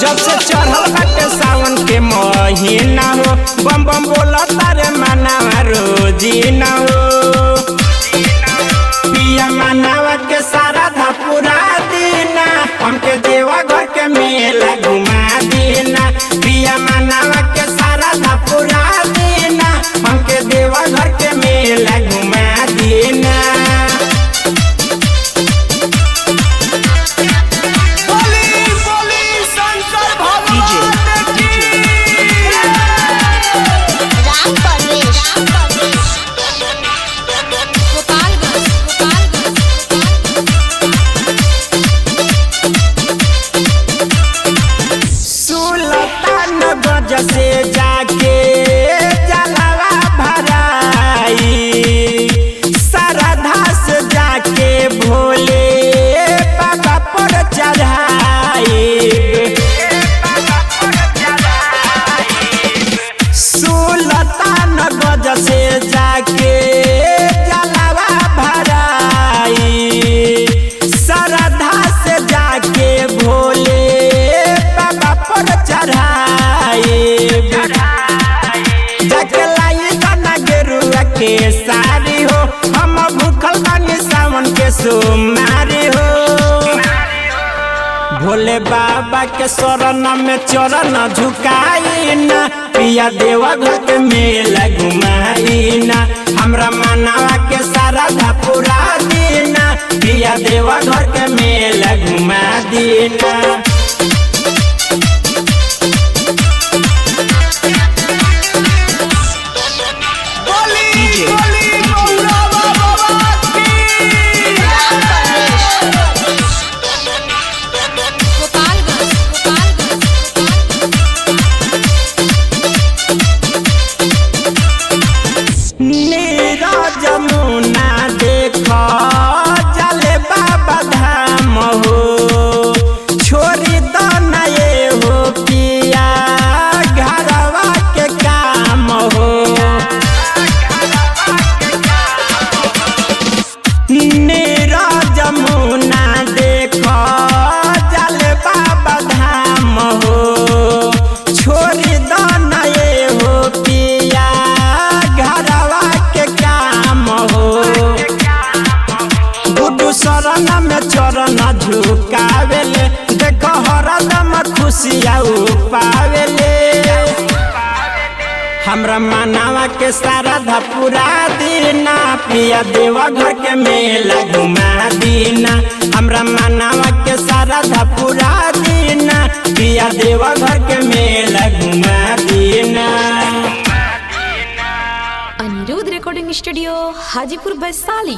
जब से चढ़ल बाटे सावन के महीना हो, बम बम बोला तारे मनावा रोजीना हो। पिया मनावा के सारा धा पूरा दीना, हमके देवा घर के मेला घुमा दीना। पिया मनावा के सारा धा पूरा दीना, हमके देवा घर के मेला घुमा दीना। से जाके जलवा भराई, श्रद्धा से जाके भोले बाबा पर चढ़ाई। सुल्तानगंज से जाके जलवा भराई, श्रद्धा से जाके भोले बाबा पर चढ़ाई। के सारी हो, हम भूखल बानी सावन के सोमारी हो। भोले बाबा के शरण में चरण झुकाई ना, पिया देवा घर के मेला घुमाई ना। हमरा मनावा के सारा धा पूरा दीना, पिया देवा घर के मेला घुमा दीना। जमुना देखो जले बाबा धाम हो, छोड़ी दो नए हो पिया घरवा के काम हो। नीरा जमुना देखो जले बाबा धाम हो, छोड़ी दो नए हो पिया घरवा के काम हो। गुड्डू शरण में चरण झुकावेले, देखो हरदम खुशिया पावेले। हमरा मनावा के सारा धा पूरा दीना, पिया देवा घर के मेला घुमा दीना। हमरा मनावा के सारा धा पूरा दीना, पिया देवा घर के मेला घुमा दीना। Anirudh recording studio Hajipur Vaishali.